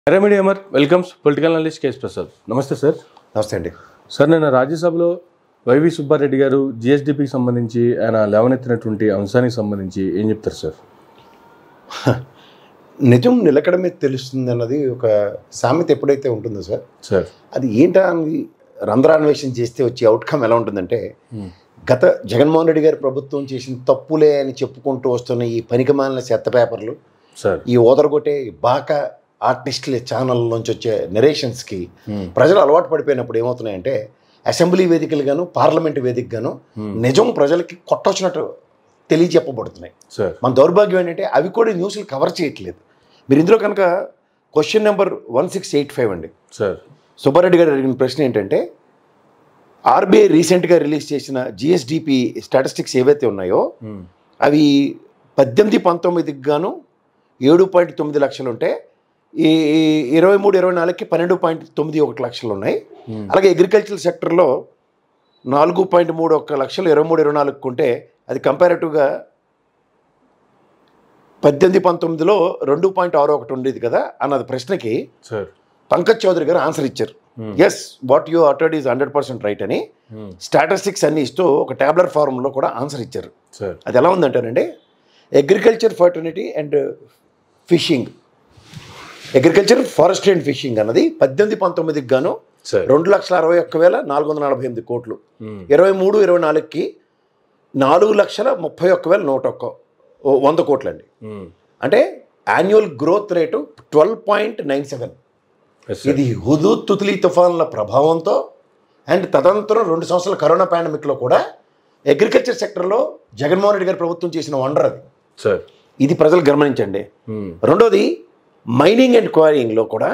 మీడియామర్ welcomes political analyst K S Prasad. నమస్తే sir. నమస్తే అండి. సార్, నిన్న రాజ్యసభలో వైవి సుబ్బారెడ్డి గారు జిఎస్డిపికి సంబంధించి ఆయన లేవనెత్తినటువంటి అంశానికి సంబంధించి ఏం చెప్తారు సార్? నిజం నిలకడమే తెలుస్తుంది అన్నది ఒక సామెత ఎప్పుడైతే ఉంటుందో సార్, అది ఏంటా అని రంధ్రాన్వేషణ చేస్తే వచ్చే అవుట్కమ్ ఎలా ఉంటుందంటే, గత జగన్మోహన్ రెడ్డి గారి ప్రభుత్వం చేసిన తప్పులే అని చెప్పుకుంటూ వస్తున్న ఈ పనికిమాలిన చెత్త పేపర్లు, ఈ ఓదరగొట్టే బాకా ఆర్టిస్టుల ఛానల్లోంచి వచ్చే నెరేషన్స్కి ప్రజలు అలవాటు పడిపోయినప్పుడు ఏమవుతున్నాయంటే, అసెంబ్లీ వేదికలుగాను పార్లమెంట్ వేదికగాను నిజం ప్రజలకి కొట్టొచ్చినట్టు తెలియజెప్పబడుతున్నాయి. మన దౌర్భాగ్యం ఏంటంటే అవి కూడా న్యూస్లు కవర్ చేయట్లేదు. మీరు ఇందులో కనుక క్వశ్చన్ నెంబర్ 1685 అండి, సుబ్బారెడ్డి గారు అడిగిన ప్రశ్న ఏంటంటే, ఆర్బీఐ రీసెంట్గా రిలీజ్ చేసిన జిఎస్డిపి స్టాటిస్టిక్స్ ఏవైతే ఉన్నాయో అవి 18-19కి గాను 7.9 లక్షలు ఉంటే, ఈ 23-24కి 12.91 లక్షలు ఉన్నాయి. అలాగే అగ్రికల్చర్ సెక్టర్లో 4.31 లక్షలు 23-24కి ఉంటే, అది కంపారేటివ్గా 18-19లో 2.61 ఉండేది కదా అన్నది ప్రశ్నకి పంకజ్ చౌదరి గారు ఆన్సర్ ఇచ్చారు. Yes, what you uttered is 100% right అని స్టాటిస్టిక్స్ అన్ని ఇస్తూ ఒక ట్యాబ్లెట్ ఫార్మ్లో కూడా ఆన్సర్ ఇచ్చారు. అది ఎలా ఉందంటేనండి, agriculture fertility and fishing, agriculture forestry and fishing అన్నది 18-19కి గాను 2,61,448 కోట్లు, 23-24కి 4,31,101 కోట్లు అండి. అంటే యాన్యువల్ గ్రోత్ రేటు 12.97. ఇది హుదూద్ తుత్లీ తుఫాన్ల ప్రభావంతో అండ్ తదనంతరం 2 సంవత్సరాల కరోనా పాండమిక్లో కూడా అగ్రికల్చర్ సెక్టర్లో జగన్మోహన్ రెడ్డి గారి ప్రభుత్వం చేసిన వండర్ అది. ఇది ప్రజలు గమనించండి. రెండోది, మైనింగ్ అండ్ క్వారీయింగ్లో కూడా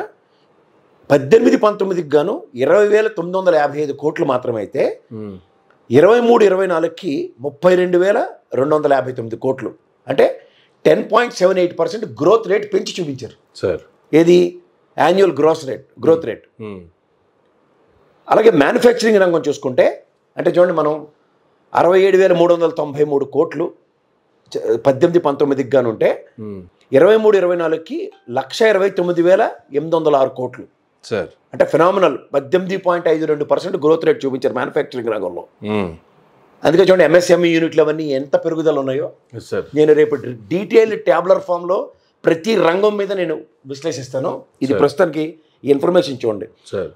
18-19కి గాను 20,955 కోట్లు మాత్రమే అయితే, 23-24కి 32,259 కోట్లు, అంటే 10.78% గ్రోత్ రేట్ పెంచి చూపించారు. ఏది యాన్యువల్ గ్రోత్ రేట్. అలాగే మ్యానుఫ్యాక్చరింగ్ రంగం చూసుకుంటే, అంటే చూడండి, మనం 67,393 కోట్లు 18-19కి గాను ఉంటే, 23-24కి 1,29,806 కోట్లు, అంటే ఫినామినల్ 18.52% గ్రోత్ రేట్ చూపించారు మ్యానుఫ్యాక్చరింగ్ రంగంలో. అందుకే చూడండి, ఎంఎస్ఎంఈ యూనిట్లు అవన్నీ ఎంత పెరుగుదల ఉన్నాయో. నేను రేపు డీటెయిల్డ్ ట్యాబ్లర్ ఫామ్లో ప్రతి రంగం మీద నేను విశ్లేషిస్తాను. ఇది ప్రస్తుతానికి ఈ ఇన్ఫర్మేషన్ చూడండి.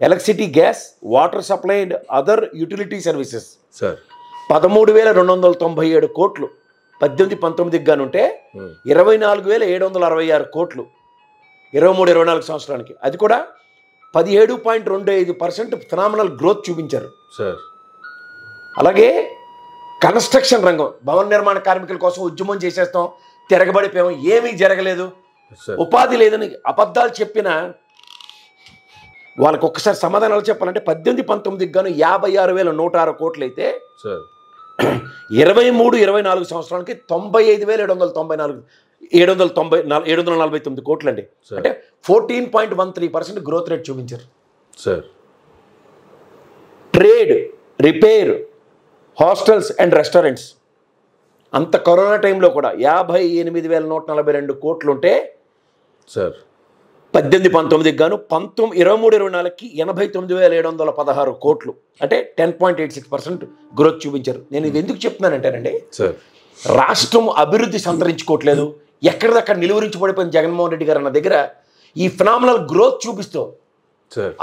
Electricity, gas, water supply and other utility services 13,297 కోట్లు 18-19కి గాను ఉంటే, 24,766 కోట్లు 23-24 సంవత్సరానికి, అది కూడా 17.25% ఫినామినల్ గ్రోత్ చూపించారు. అలాగే కన్స్ట్రక్షన్ రంగం, భవన నిర్మాణ కార్మికుల కోసం ఉద్యమం చేసేస్తాం, తిరగబడిపోయాం, ఏమీ జరగలేదు, ఉపాధి లేదని అబద్ధాలు చెప్పిన వాళ్ళకి ఒక్కసారి సమాధానాలు చెప్పాలంటే, 18-19కి గాను 56,106 కోట్లు అయితే, 23-24 సంవత్సరానికి 95,749 కోట్లు అండి, అంటే 14.13% గ్రోత్ రేట్ చూపించారు. Trade, repair, hostels and restaurants అంత కరోనా టైంలో కూడా 58,142 కోట్లు ఉంటే, 18-19కి గాను 23-24కి 89,716 కోట్లు, అంటే 10.86% గ్రోత్ చూపించారు. నేను ఇది ఎందుకు చెప్తున్నానంటేనండి, రాష్ట్రం అభివృద్ధి సంతరించుకోవట్లేదు, ఎక్కడిదక్కడ నిలువరించబడిపోయిన జగన్మోహన్ రెడ్డి గారు అన్న దగ్గర ఈ ఫినామినల్ గ్రోత్ చూపిస్తూ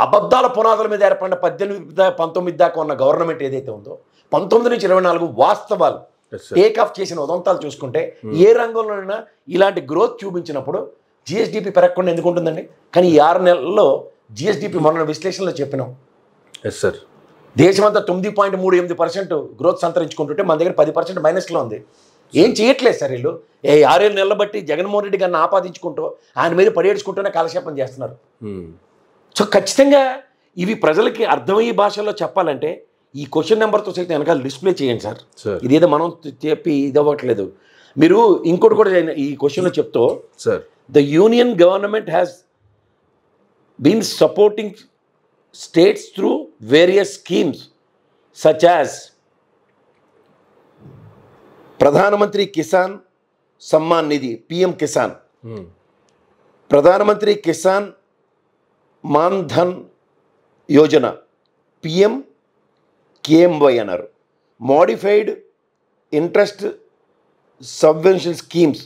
అబద్ధాల పునాదుల మీద ఏర్పడిన 18-19 దాకా ఉన్న గవర్నమెంట్ ఏదైతే ఉందో, 19-24 వాస్తవాలు టేక్ ఆఫ్ చేసిన ఉదంతాలు చూసుకుంటే, ఏ రంగంలోనైనా ఇలాంటి గ్రోత్ చూపించినప్పుడు జిఎస్డిపి పెరగకుండా ఎందుకు ఉంటుందండి? కానీ ఈ 6 నెలల్లో జిఎస్డిపి మొన్న విశ్లేషణలో చెప్పినాం, దేశమంతా 9.38% గ్రోత్ సంతరించుకుంటుంటే మన దగ్గర 10% మైనస్లో ఉంది. ఏం చేయట్లేదు సార్ వీళ్ళు. 6-7 నెలలు బట్టి జగన్మోహన్ రెడ్డి గారిని ఆపాదించుకుంటూ ఆయన మీద పడేడ్చుకుంటూనే కాలక్షేపం చేస్తున్నారు. సో ఖచ్చితంగా ఇవి ప్రజలకి అర్థమయ్యే భాషల్లో చెప్పాలంటే ఈ క్వశ్చన్ నెంబర్తో సైతం వెనకాల డిస్ప్లే చేయండి సార్. ఇదేదో మనం చెప్పి ఇది అవ్వట్లేదు. మీరు ఇంకోటి కూడా ఈ క్వశ్చన్లో చెప్తూ, the union government has been supporting states through various schemes such as Pradhan Mantri Kisan Samman Nidhi, PM Kisan, Pradhan Mantri Kisan Maan Dhan Yojana PM KMY అన్నారు, modified interest subvention schemes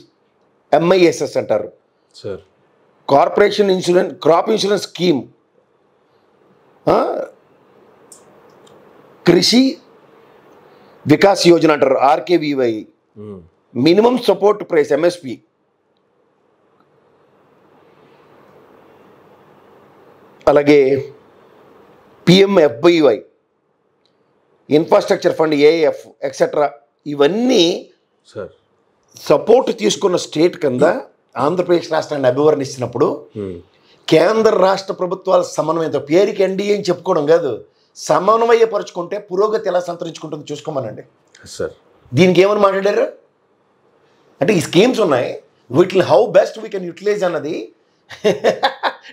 MISS అంటారు, sir corporation insurance crop insurance scheme, Krishi Vikas Yojana అంటారు RKVY, minimum support price MSP, అలాగే PMFBY, infrastructure fund AF etcetera. ఇవన్నీ sir support తీసుకున్న state కింద ఆంధ్రప్రదేశ్ రాష్ట్రాన్ని అభివర్ణిస్తున్నప్పుడు కేంద్ర రాష్ట్ర ప్రభుత్వాల సమన్వయంతో, పేరుకి ఎన్డీఏ అని చెప్పుకోవడం కాదు, సమన్వయపరుచుకుంటే పురోగతి ఎలా సంతరించుకుంటుందో చూసుకోమనండి. సార్ దీనికి ఏమని మాట్లాడారు అంటే ఈ స్కీమ్స్ ఉన్నాయి, వీటిని how best we can utilise అన్నది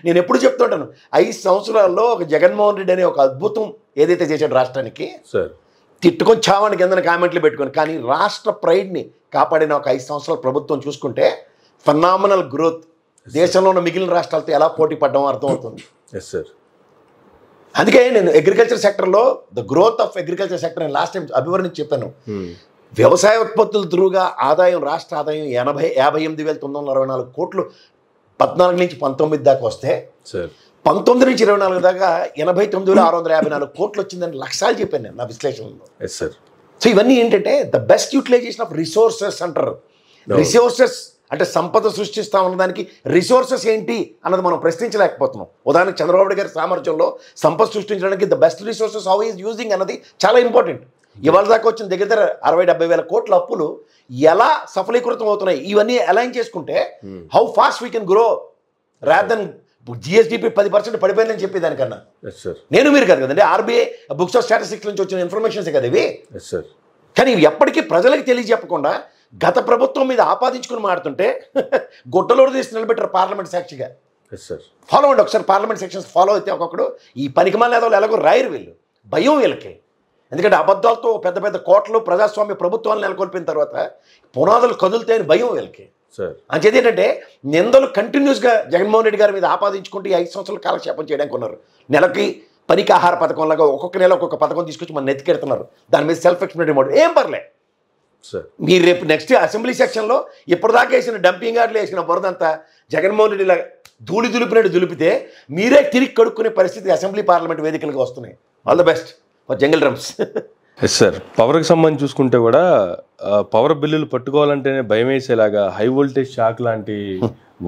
నేను ఎప్పుడు చెప్తుంటాను. 5 సంవత్సరాల్లో ఒక జగన్మోహన్ రెడ్డి అనే ఒక అద్భుతం ఏదైతే చేశాడు రాష్ట్రానికి, సార్ తిట్టుకొని చావని కింద కామెంట్లు పెట్టుకొని, కానీ రాష్ట్ర ప్రైడ్ని కాపాడిన ఒక 5 సంవత్సరాల ప్రభుత్వం చూసుకుంటే ఫెనామినల్ గ్రోత్, దేశంలో ఉన్న మిగిలిన రాష్ట్రాలతో ఎలా పోటీ పడ్డం అర్థమవుతుంది. సార్ అందుకే నేను అగ్రికల్చర్ సెక్టర్లో the growth of agriculture sector అని లాస్ట్ టైం అభివర్ణించి చెప్పాను. వ్యవసాయ ఉత్పత్తుల త్రూగా ఆదాయం, రాష్ట్ర ఆదాయం 58,924 కోట్లు 14 నుంచి 19 దాకా వస్తే, 19 నుంచి 24 దాకా 89,654 కోట్లు వచ్చిందని లక్ష్యాలు చెప్పాను నేను నా విశ్లేషణలో. సో ఇవన్నీ ఏంటంటే the best utilisation of resources అంటారు. రిసోర్సెస్ అంటే సంపద సృష్టిస్తా ఉన్నదానికి రిసోర్సెస్ ఏంటి అన్నది మనం ప్రశ్నించలేకపోతున్నాం. ఉదాహరణకు చంద్రబాబు గారి సామర్థ్యంలో సంపద సృష్టించడానికి the best resources how is using అన్నది చాలా ఇంపార్టెంట్. ఇవాళ దాకా వచ్చిన దగ్గర 60-70 వేల కోట్ల అప్పులు ఎలా సఫలీకృతం అవుతున్నాయి, ఇవన్నీ అలైన్ చేసుకుంటే how fast we can grow rather than GSDP 10% పడిపోయిందని చెప్పేదానికన్నా. నేను మీరు కాదు కదండి, ఆర్బీఐ బుక్స్ ఆఫ్ స్టాటిస్టిక్స్ నుంచి వచ్చిన ఇన్ఫర్మేషన్స్ కదా ఇవి. కానీ ఇవి ఎప్పటికీ ప్రజలకు తెలియజెప్పకుండా గత ప్రభుత్వం మీద ఆపాదించుకుని మాడుతుంటే గుట్టలోడు తీసి నిలబెట్టారు పార్లమెంట్ సాక్షిగా. ఫాలో అవ్వండి ఒకసారి, పార్లమెంట్ సెక్షన్స్ ఫాలో అయితే ఒక్కొక్కడు ఈ పనికిమాల నేతలు ఎలాగో రాయరు, వీళ్ళు భయం వీళ్ళకి. ఎందుకంటే అబద్ధాలతో పెద్ద పెద్ద కోట్లు ప్రజాస్వామ్య ప్రభుత్వాలు నెలకొల్పిన తర్వాత పునాదులు కదులుతాయని భయం వీళ్ళకి. అంచేది ఏంటంటే నిందలు కంటిన్యూస్గా జగన్మోహన్ రెడ్డి గారి మీద ఆపాదించుకుంటూ 5 సంవత్సరాలు కాలక్షేపం చేయడానికి ఉన్నారు. నెలకి పనికి ఆహార పథకం లాగా ఒక్కొక్క నెల ఒక్కొక్క పథకం తీసుకొచ్చి మన నెత్తికెడుతున్నారు. దాని మీద సెల్ఫ్ ఎక్స్ప్లెనేటరీ మోడ్ ఏం పర్లే. మీరు రేపు నెక్స్ట్ అసెంబ్లీ సెక్షన్లో ఇప్పటిదాకా వేసిన డంపింగ్ యార్డ్లు వేసిన బురదంతా జగన్మోహన్ రెడ్డి ధూళి దులిపినట్టు దులిపితే మీరే తిరిగి కడుక్కునే పరిస్థితి అసెంబ్లీ పార్లమెంట్ వేదికలుగా వస్తున్నాయి. All the best for jungle drums. Sir పవర్కి సంబంధించి చూసుకుంటే కూడా పవర్ బిల్లులు పట్టుకోవాలంటేనే భయం వేసేలాగా హై వోల్టేజ్ షాక్ లాంటి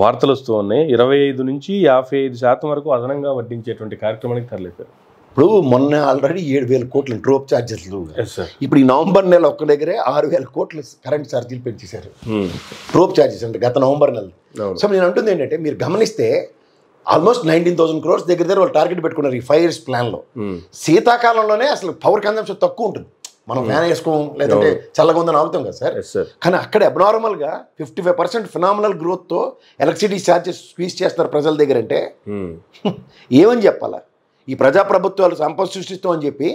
వార్తలు వస్తూ ఉన్నాయి. 25 నుంచి 55% వరకు అదనంగా వడ్డించేటువంటి కార్యక్రమానికి తరలిపారు. ఇప్పుడు మొన్న ఆల్రెడీ 7,000 కోట్లు ట్రోప్ ఛార్జెస్లు, ఇప్పుడు ఈ నవంబర్ నెల ఒక్క దగ్గరే 6,000 కోట్లు కరెంట్ ఛార్జీలు పెంచేశారు. ట్రోప్ ఛార్జెస్ అంటే గత నవంబర్ నెల. సో నేను అంటుంది ఏంటంటే మీరు గమనిస్తే ఆల్మోస్ట్ 19,000 crores దగ్గర వాళ్ళు టార్గెట్ పెట్టుకున్నారు ఈ 5 years ప్లాన్లో. శీతాకాలంలోనే అసలు పవర్ కన్జంప్షన్ తక్కువ ఉంటుంది, మనం ఫ్యాన్ వేసుకోం లేదంటే చల్లగా ఉందని ఆగుతాం కదా సార్. కానీ అక్కడ అబ్నార్మల్గా 55% ఫినామినల్ గ్రోత్తో ఎలక్ట్రిసిటీ ఛార్జెస్ స్క్వీజ్ చేస్తారు ప్రజల దగ్గర. అంటే ఏమని చెప్పాలా, ఈ ప్రజాప్రభుత్వాలు సంపద సృష్టిస్తామని చెప్పి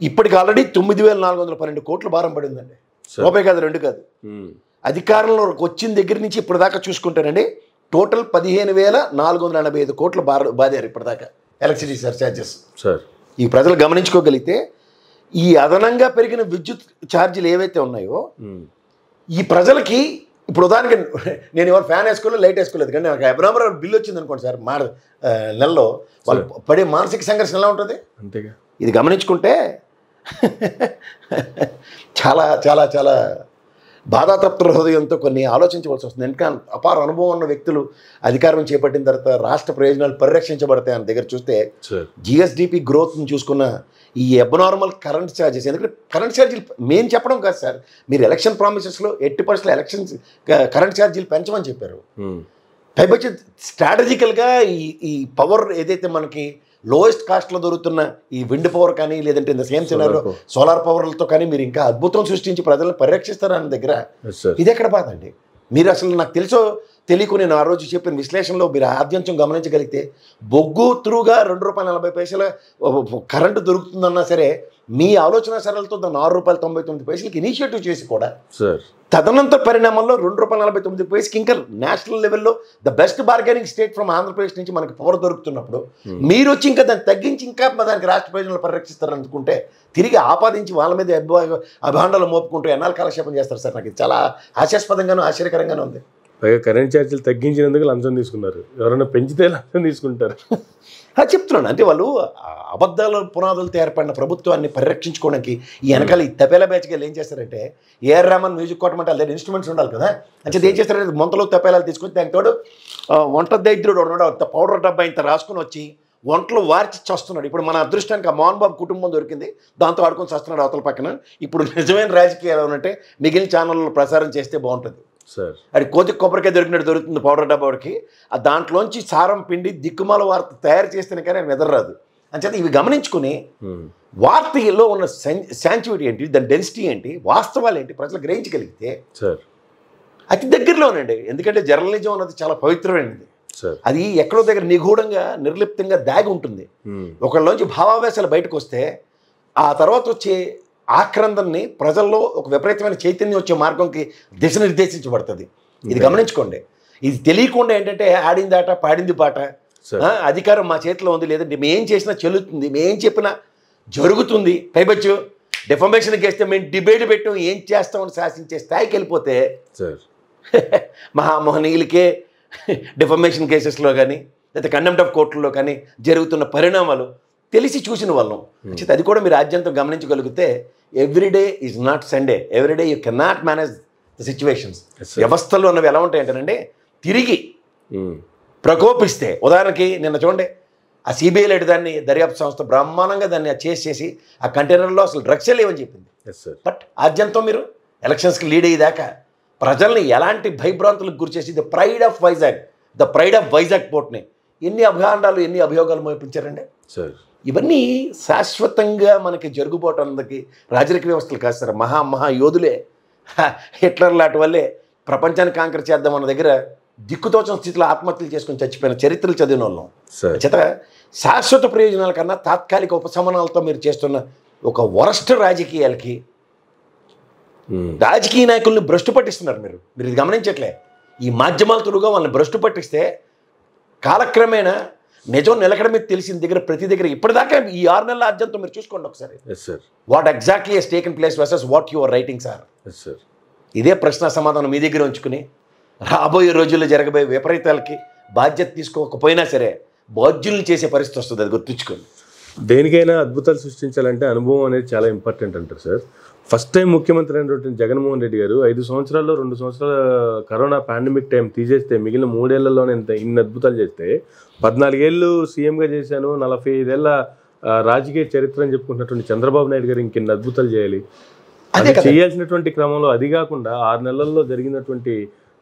ఇప్పటికి ఆల్రెడీ 9,412 కోట్లు భారం పడిందండి. రూపాయి కాదు, 2 కాదు. అధికారంలోకి వచ్చిన దగ్గర నుంచి ఇప్పటిదాకా చూసుకుంటానండి టోటల్ 15,485 కోట్లు బాధారు ఇప్పటిదాకా ఎలక్ట్రిసిటీ ఛార్జెస్. ఈ ప్రజలు గమనించుకోగలిగితే ఈ అదనంగా పెరిగిన విద్యుత్ ఛార్జీలు ఏవైతే ఉన్నాయో ఈ ప్రజలకి ఇప్పుడు ఉదాహరణకి నేను ఎవరు ఫ్యాన్ వేసుకోలేదు లైట్ వేసుకోలేదు, కానీ నాకు అబ్నార్మల్ బిల్ వచ్చింది అనుకోండి సార్ నెలలో, వాళ్ళు పడే మానసిక సంఘర్షణ ఎలా ఉంటుంది అంతేగా. ఇది గమనించుకుంటే చాలా చాలా చాలా బాధాతప్త హృదయంతో కొన్ని ఆలోచించవలసి వస్తుంది. ఎందుకంటే అపార అనుభవం ఉన్న వ్యక్తులు అధికారం చేపట్టిన తర్వాత రాష్ట్ర ప్రయోజనాలు పరిరక్షించబడతాయి అన్న దగ్గర చూస్తే జిఎస్డిపి గ్రోత్ని చూసుకున్న ఈ అబ్నార్మల్ కరెంట్ ఛార్జెస్, ఎందుకంటే కరెంట్ ఛార్జీలు మేము చెప్పడం కాదు సార్, మీరు ఎలక్షన్ ప్రామిసెస్లో 80% ఎలక్షన్స్ కరెంట్ ఛార్జీలు పెంచమని చెప్పారు. పైపచ్చి స్ట్రాటజికల్గా ఈ పవర్ ఏదైతే మనకి లోయెస్ట్ కాస్ట్లో దొరుకుతున్న ఈ విండ్ పవర్ కానీ లేదంటే ఇంత సేమ్ సినారిలో సోలార్ పవర్లతో కానీ మీరు ఇంకా అద్భుతం సృష్టించి ప్రజలను పరిరక్షిస్తారన్న దగ్గర ఇది ఎక్కడ బాధ అండి. మీరు అసలు నాకు తెలియకు నేను ఆ రోజు చెప్పిన విశ్లేషణలో మీరు ఆద్యంతం గమనించగలిగితే బొగ్గు త్రూగా ₹2.40 కరెంటు దొరుకుతుందన్నా సరే మీ ఆలోచన సరళతో దాన్ని ₹6.99 ఇనిషియేటివ్ చేసి కూడా తదనంతర పరిణామంలో ₹2.49 ఇంకా నేషనల్ లెవెల్లో the best bargaining state from Andhra Pradesh నుంచి మనకి పవర్ దొరుకుతున్నప్పుడు మీరు వచ్చి ఇంకా దాన్ని తగ్గించి ఇంకా దానికి రాష్ట్ర ప్రయోజనాలు పరిరక్షిస్తారనుకుంటే తిరిగి ఆపాదించి వాళ్ళ మీద అభాండాలు మోపుకుంటూ ఎన్నాళ్ళు కాలక్షేపం చేస్తారు సార్. నాకు ఇది చాలా హాస్యాస్పదంగానూ ఆశ్చర్యకరంగానూ ఉంది. పైగా కరెంట్ ఛార్జీలు తగ్గించినందుకు లంచం తీసుకున్నారు, ఎవరైనా పెంచితే లంచం తీసుకుంటారు. చెప్తున్నాను అంటే వాళ్ళు అబద్ధాల పునాదులతో ఏర్పడిన ప్రభుత్వాన్ని పరిరక్షించుకోవడానికి ఈ వెనకాల ఈ తపేలా బ్యాచ్గా ఏం చేస్తారంటే ఏఆర్ రామన్ మ్యూజిక్ కొట్టమంటే అలాంటి ఇన్స్ట్రుమెంట్స్ ఉండాలి కదా. అంటే ఏం చేస్తారంటే మొంతలో తపేలాలు తీసుకొని దానికి తోడు వంట దైద్యుడు ఉన్నాడు పౌడర్ డబ్బా ఇంత రాసుకుని వచ్చి వంటలు వార్చి చేస్తున్నాడు. ఇప్పుడు మన అదృష్టానికి ఆ మోహన్ బాబు కుటుంబం దొరికింది, దాంతో ఆడుకొని చేస్తున్నాడు అవతల పక్కన. ఇప్పుడు నిజమైన రాజకీయాలు ఏమంటే మిగిలిన ఛానల్లో ప్రసారం చేస్తే బాగుంటుంది. అది కోతి కొబ్బరికాయ దొరికినట్టు దొరుకుతుంది పౌడర్ డబ్బాకి. ఆ దాంట్లోంచి సారం పిండి దిక్కుమాల వార్త తయారు చేస్తేనే కానీ నిద్రరాదు. అంచేత ఇవి గమనించుకుని వార్తలో ఉన్న శాంచువిటీ ఏంటి, దాని డెన్సిటీ ఏంటి, వాస్తవాలు ఏంటి ప్రజలు గ్రహించగలిగితే అతి దగ్గరలోనండి. ఎందుకంటే జర్నలిజం అన్నది చాలా పవిత్రమైనది. అది ఎక్కడో దగ్గర నిగూఢంగా నిర్లిప్తంగా దాగి ఉంటుంది. ఒకళ్ళలోంచి భావావేశాలు బయటకు వస్తే ఆ తర్వాత వచ్చే ఆక్రందనని ప్రజల్లో ఒక విపరీతమైన చైతన్యం వచ్చే మార్గంకి దిశనిర్దేశించబడుతుంది. ఇది గమనించుకోండి. ఇది తెలియకుండా ఏంటంటే ఆడింది ఆట పాడింది పాట, అధికారం మా చేతిలో ఉంది, లేదంటే మేం చేసినా చెల్లుతుంది, మేం చెప్పినా జరుగుతుంది, పైబచ్చు డిఫమేషన్కి వేస్తే మేము డిబేట్ పెట్టాం ఏం చేస్తామని శాసించే స్థాయికి వెళ్ళిపోతే మహామహనీయులకే డిఫమేషన్ కేసెస్లో కానీ లేదా కండెంప్ట్ ఆఫ్ కోర్టుల్లో కానీ జరుగుతున్న పరిణామాలు తెలిసి చూసిన వాళ్ళం. అది కూడా మీరు ఆద్యంతం గమనించగలిగితే everyday is not Sunday, everyday you cannot manage the situations. వ్యవస్థలు అన్నవి ఎలా ఉంటాయంటేనండి తిరిగి ప్రకోపిస్తే, ఉదాహరణకి నిన్న చూడండి ఆ సిబిఐ లాంటి దాన్ని దర్యాప్తు సంస్థ బ్రహ్మాండంగా దాన్ని చేసి ఆ కంటైనర్లో అసలు డ్రగ్సే లేవని చెప్పింది. బట్ ఆద్యంతం మీరు ఎలక్షన్స్కి లీడ్ అయ్యేదాకా ప్రజల్ని ఎలాంటి భయభ్రాంతులకు గురిచేసి ద ప్రైడ్ ఆఫ్ వైజాగ్ పోర్ట్ని ఎన్ని అభియానాలు ఎన్ని అభియోగాలు మోపించారండి. ఇవన్నీ శాశ్వతంగా మనకి జరుగుబాటుకి రాజరిక వ్యవస్థలు కాదు సార్, మహా యోధులే. హిట్లర్ లాంటి వల్లే ప్రపంచాన్ని కాంకర్ చేద్దామన్న దగ్గర దిక్కుతోచని స్థితిలో ఆత్మహత్యలు చేసుకుని చచ్చిపోయిన చరిత్రలు చదివిన వాళ్ళం. చేత శాశ్వత ప్రయోజనాల కన్నా తాత్కాలిక ఉపశమనాలతో మీరు చేస్తున్న ఒక వరస్ట్ రాజకీయాలకి రాజకీయ నాయకుల్ని భ్రష్టు పట్టిస్తున్నారు. మీరు ఇది గమనించట్లే. ఈ మాధ్యమాల తుడుగా వాళ్ళని భ్రష్టు పట్టిస్తే కాలక్రమేణా నిజం నిలకడ మీద తెలిసిన దగ్గర ప్రతి దగ్గర ఇప్పటిదాకా ఈ 6 నెలల ఆద్యంతం మీరు చూసుకోండి ఒకసారి. What exactly he's taken place versus what your writing sir. ఇదే ప్రశ్న సమాధానం మీ దగ్గర ఉంచుకుని రాబోయే రోజుల్లో జరగబోయే విపరీతాలకి బాధ్యత తీసుకోకపోయినా సరే బాధ్యుల్ని చేసే పరిస్థితి వస్తుంది. అది గుర్తుంచుకోండి. దేనికైనా అద్భుతాలు సృష్టించాలంటే అనుభవం అనేది చాలా ఇంపార్టెంట్ అంటారు సార్. ఫస్ట్ టైం ముఖ్యమంత్రి అయినటువంటి జగన్మోహన్ రెడ్డి గారు 5 సంవత్సరాల్లో 2 సంవత్సరాల కరోనా పాండమిక్ టైం తీసేస్తే మిగిలిన 3 ఏళ్లలోనే ఇన్ని అద్భుతాలు చేస్తే 14 ఏళ్ళు సీఎంగా చేశాను, 45 ఏళ్ళ రాజకీయ చరిత్ర అని చెప్పుకుంటున్నటువంటి చంద్రబాబు నాయుడు గారు ఇంకెన్ని అద్భుతాలు చేయాలి. అది చేయాల్సినటువంటి క్రమంలో అది కాకుండా 6 నెలల్లో జరిగినటువంటి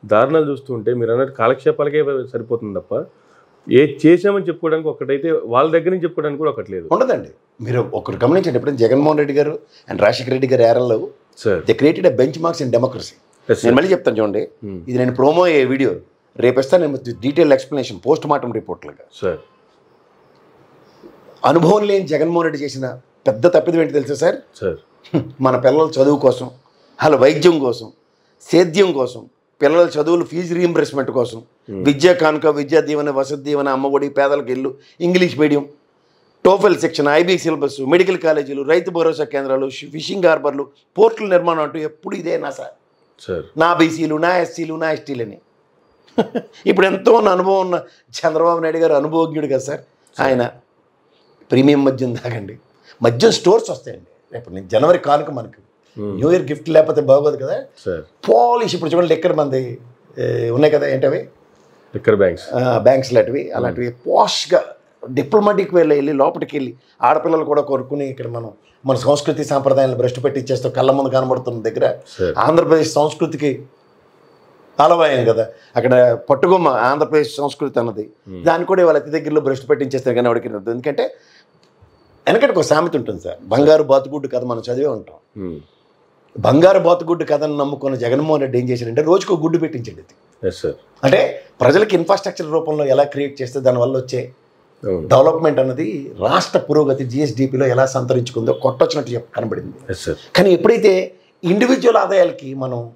దారుణాలు చూస్తుంటే మీరు అన్నట్టు కాలక్షేపాలకే సరిపోతుంది తప్ప ఏ చేసామని చెప్పుకోవడానికి ఒకటైతే వాళ్ళ దగ్గర నుంచి చెప్పుకోవడానికి కూడా ఒకటి లేదు ఉండదండి. మీరు ఒకరు గమనించండి, ఎప్పుడైతే జగన్మోహన్ రెడ్డి గారు అండ్ రాజశేఖర రెడ్డి గారు ఏరల్లో they created a benchmarks in democracy. నేను మళ్ళీ చెప్తాను చూడండి, ఇది నేను ప్రోమో అయ్యే వీడియో రేపు ఇస్తాను, నేను డీటెయిల్ ఎక్స్ప్లెనేషన్ పోస్ట్ మార్టం రిపోర్ట్లుగా. అనుభవం లేని జగన్మోహన్ రెడ్డి చేసిన పెద్ద తప్పిదం ఏంటి తెలుసా సార్? మన పిల్లల చదువు కోసం, వాళ్ళ వైద్యం కోసం, సేద్యం కోసం, పిల్లల చదువులు ఫీజు రీయింబర్స్మెంట్ కోసం, విద్యా కానుక, విద్యా దీవెన, వసతి దీవెన, అమ్మఒడి, పేదలకు ఇల్లు, ఇంగ్లీష్ మీడియం, టోఫెల్ శిక్షణ, ఐబీ సిలబస్, మెడికల్ కాలేజీలు, రైతు భరోసా కేంద్రాలు, ఫిషింగ్ హార్బర్లు, పోర్టుల నిర్మాణం అంటూ ఎప్పుడు ఇదేనా సార్? నా బీసీలు, నా ఎస్సీలు, నా ఎస్టీలని. ఇప్పుడు ఎంతో అనుభవం ఉన్న చంద్రబాబు నాయుడు గారు అనుభవజ్ఞుడు కదా సార్. ఆయన ప్రీమియం మద్యం తాగండి, మద్యం స్టోర్స్ వస్తాయండి. రేపు నేను జనవరి కానుక మనకు న్యూ ఇయర్ గిఫ్ట్ లేకపోతే బాగోదు కదా. పాలిష్ ఇప్పుడు చూడండి లెక్కర్ మంది ఉన్నాయి కదా, ఏంటవి లిక్కర్ బ్యాంక్స్ లాంటివి, అలాంటివి పాష్గా డిప్లొమాటిక్ వెళ్ళి లోపలికి వెళ్ళి ఆడపిల్లలు కూడా కొనుక్కుని ఇక్కడ మన సంస్కృతి సాంప్రదాయాలను భ్రష్టు పెట్టి ఇచ్చేస్తూ కళ్ళ ముందు కనబడుతున్న దగ్గర ఆంధ్రప్రదేశ్ సంస్కృతికి ఆలవాయం కదా, అక్కడ పట్టుగొమ్మ ఆంధ్రప్రదేశ్ సంస్కృతి అన్నది, దాన్ని కూడా వాళ్ళ అతి దగ్గరలో భ్రష్టు పెట్టించేస్తారు కానీ వాడికి. ఎందుకంటే వెనకటికి ఒక సామెత ఉంటుంది సార్, బంగారు బాతుగుడ్డు కథ మనం చదివే ఉంటాం. బంగారు బాతుగుడ్డు కథను నమ్ముకున్న జగన్మోహన్ రెడ్డి ఏం చేశాడంటే రోజుకో గుడ్డు పెట్టించండి. Yes sir. అంటే ప్రజలకు ఇన్ఫ్రాస్ట్రక్చర్ రూపంలో ఎలా క్రియేట్ చేస్తే దానివల్ల వచ్చే డెవలప్మెంట్ అన్నది రాష్ట్ర పురోగతి జిఎస్డిపిలో ఎలా సంతరించుకుందో కొట్టొచ్చినట్టు కనబడింది. Yes sir. కానీ ఎప్పుడైతే ఇండివిజువల్ ఆదాయాలకి మనం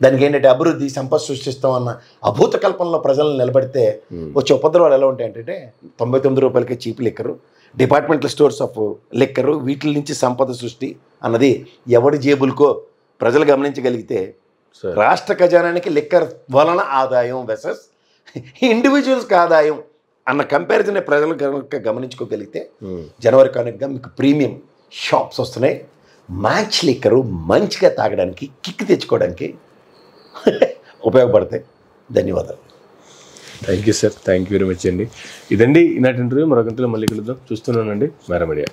దానికి ఏంటంటే అభివృద్ధి సంపద సృష్టిస్తాం అన్న అభూత కల్పనలో ప్రజలను నిలబడితే వచ్చే ఉపద్రవాలు ఎలా ఉంటాయంటే 99 రూపాయలకే cheap liquor, departmental stores of liquor, వీటి నుంచి సంపద సృష్టి అన్నది ఎవడి జేబులకో ప్రజలు గమనించగలిగితే రాష్ట్ర ఖజానానికి లిక్కర్ వలన ఆదాయం వెసస్ ఇండివిజువల్స్కి ఆదాయం అన్న కంపారిజన్ ప్రజలు కనుక గమనించుకోగలిగితే జనవరి కానుకగా మీకు ప్రీమియం షాప్స్ వస్తున్నాయి. మ్యాచ్ లిక్కరు మంచిగా తాగడానికి కిక్ తెచ్చుకోవడానికి ఉపయోగపడతాయి. ధన్యవాదాలు. Thank you sir. Thank you very much అండి. ఇదండి ఈనాటి ఇంటర్వ్యూ. మరొక గంటలో మళ్ళీ కలుద్దాం. చూస్తున్నానండి మేరా మీడియా.